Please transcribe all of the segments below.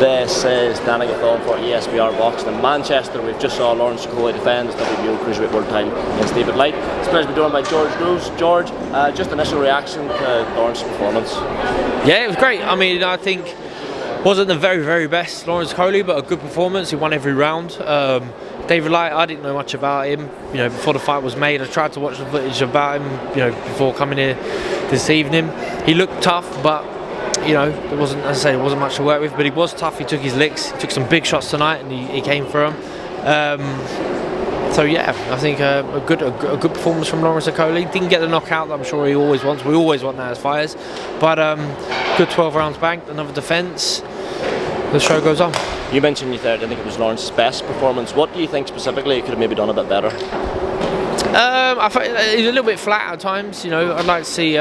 This is Danny Gathon for ESBR Boxing in Manchester. We've just saw Lawrence Okolie defend his WBO Cruiserweight World title against David Light. It's a pleasure to be joined by George Groves. George, just initial reaction to Lawrence's performance? Yeah, it was great. I mean, I think wasn't the very best Lawrence Okolie, but a good performance. He won every round. David Light, I didn't know much about him, before the fight was made. I tried to watch the footage about him, before coming here this evening. He looked tough, but there wasn't, as I say, there wasn't much to work with. But he was tough. He took his licks. He took some big shots tonight, and he came for them. So yeah, I think a good performance from Lawrence Okolie. Didn't get the knockout that I'm sure he always wants. We always want that as fighters. But good 12 rounds banked, another defence. The show goes on. You mentioned I think it was Lawrence's best performance. What do you think specifically he could have maybe done a bit better? I thought he was a little bit flat at times. I'd like to see.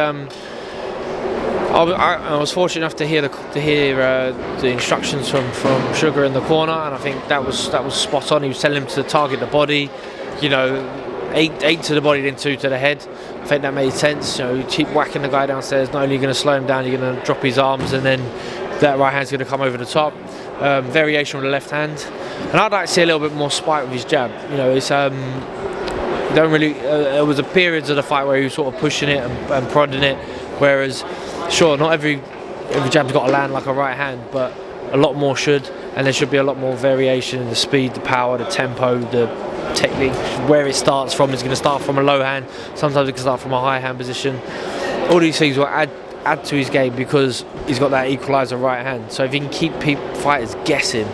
I was fortunate enough to hear the instructions from Sugar in the corner, and I think that was spot on. He was telling him to target the body, 8 to the body, then 2 to the head. I think that made sense. You keep whacking the guy downstairs. Not only are you going to slow him down, you're going to drop his arms, and then that right hand's going to come over the top. Variation on the left hand, and I'd like to see a little bit more spite with his jab. It's you don't really. There was a periods of the fight where he was sort of pushing it and prodding it, whereas sure, not every jab's got to land like a right hand, but a lot more should, and there should be a lot more variation in the speed, the power, the tempo, the technique. Where it starts from is going to start from a low hand. Sometimes it can start from a high hand position. All these things will add to his game because he's got that equalizer right hand. So if he can keep fighters guessing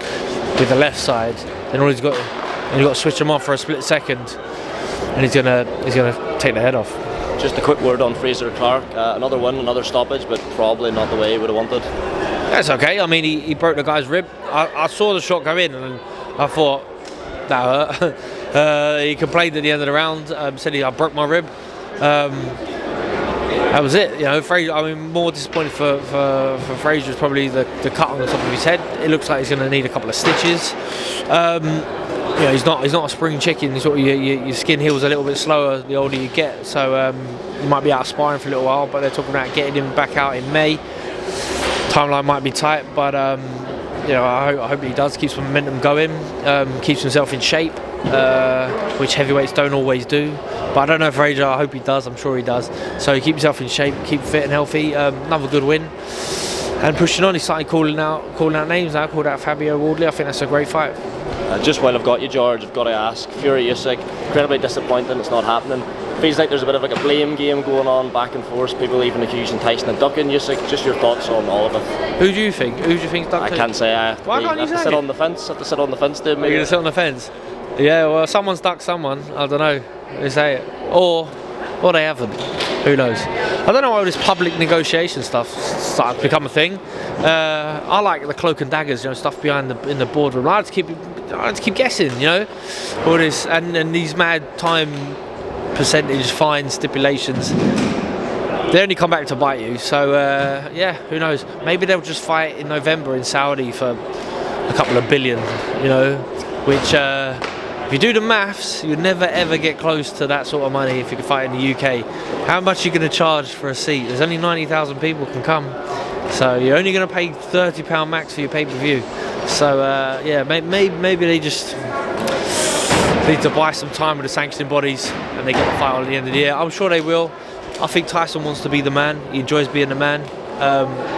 with the left side, then all he's got to switch them off for a split second, and he's gonna take the head off. Just a quick word on Fraser Clark. Another win, another stoppage, but probably not the way he would have wanted. That's okay. I mean, he broke the guy's rib. I saw the shot go in, and I thought that hurt. He complained at the end of the round. Said I broke my rib. That was it. Fraser. I mean, more disappointed for Fraser is probably the cut on the top of his head. It looks like he's going to need a couple of stitches. He's not a spring chicken. Your skin heals a little bit slower the older you get. So you might be out of sparring for a little while. But they're talking about getting him back out in May. Timeline might be tight, but I hope he does. Keeps some momentum going. Keeps himself in shape, which heavyweights don't always do. But I don't know if Fraser. I hope he does. I'm sure he does. So keep himself in shape, keep fit and healthy. Another good win. And pushing on, he's starting calling out names now. Called out Fabio Wardley. I think that's a great fight. Just while I've got you, George, I've got to ask. Fury Usyk, incredibly disappointing. It's not happening. Feels like there's a bit of like a blame game going on, back and forth. People even accusing Tyson of ducking Usyk. Just your thoughts on all of it. Who do you think? Who do you think's ducked? I can't say. I have to sit on the fence. Have to sit on the fence, dude. Are you going to sit on the fence? Yeah. Well, someone's ducked someone. I don't know. They say it, or they haven't. Who knows? I don't know why all this public negotiation stuff started to become a thing. I like the cloak and daggers, stuff behind in the boardroom. I like to keep guessing, all this and these mad time percentage fine stipulations. They only come back to bite you. So yeah, who knows? Maybe they'll just fight in November in Saudi for a couple of billion, which. If you do the maths, you'd never ever get close to that sort of money if you could fight in the UK. How much are you going to charge for a seat? There's only 90,000 people can come, so you're only going to pay £30 max for your pay-per-view. So yeah, maybe they just need to buy some time with the sanctioning bodies, and they get the fight on at the end of the year. I'm sure they will. I think Tyson wants to be the man. He enjoys being the man.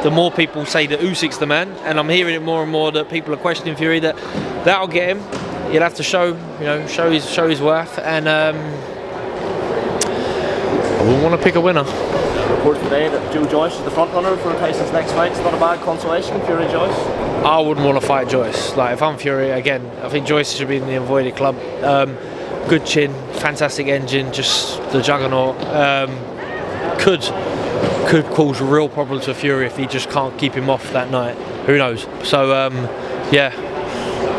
The more people say that Usyk's the man, and I'm hearing it more and more that people are questioning Fury, that'll get him. He'll have to show his worth, and we'll want to pick a winner. Reports today that Joe Joyce is the front runner for Tyson's next fight. It's not a bad consolation, Fury Joyce. I wouldn't want to fight Joyce. Like, if I'm Fury, again, I think Joyce should be in the avoided club. Good chin, fantastic engine, just the juggernaut. Could cause real problems for Fury if he just can't keep him off that night. Who knows? So yeah,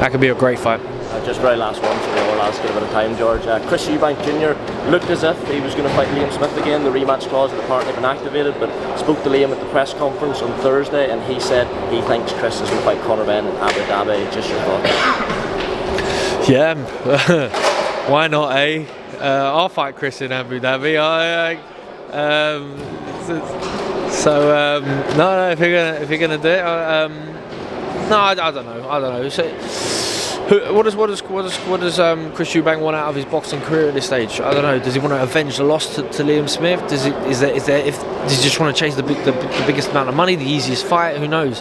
that could be a great fight. Just very last one, so we'll ask you a bit of time, George. Chris EUBANK Jr. looked as if he was going to fight Liam Smith again. The rematch clause had apparently been activated, but spoke to Liam at the press conference on Thursday, and he said he thinks Chris is going to fight Conor BENN in Abu Dhabi. Just your thoughts? Yeah, why not, eh? I'll fight Chris in Abu Dhabi. No, if you're gonna do it, No, I don't know. So, what does Chris Eubank want out of his boxing career at this stage? I don't know. Does he want to avenge the loss to Liam Smith? Does he just want to chase the biggest amount of money, the easiest fight? Who knows?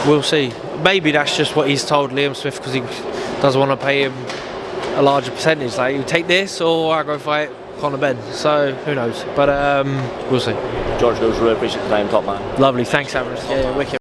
We'll see. Maybe that's just what he's told Liam Smith because he doesn't want to pay him a larger percentage. Like, you take this or I go fight Conor BENN. So who knows? But we'll see. George, really appreciate the time, top man. Lovely. Thanks, Avarice. Yeah, wicked.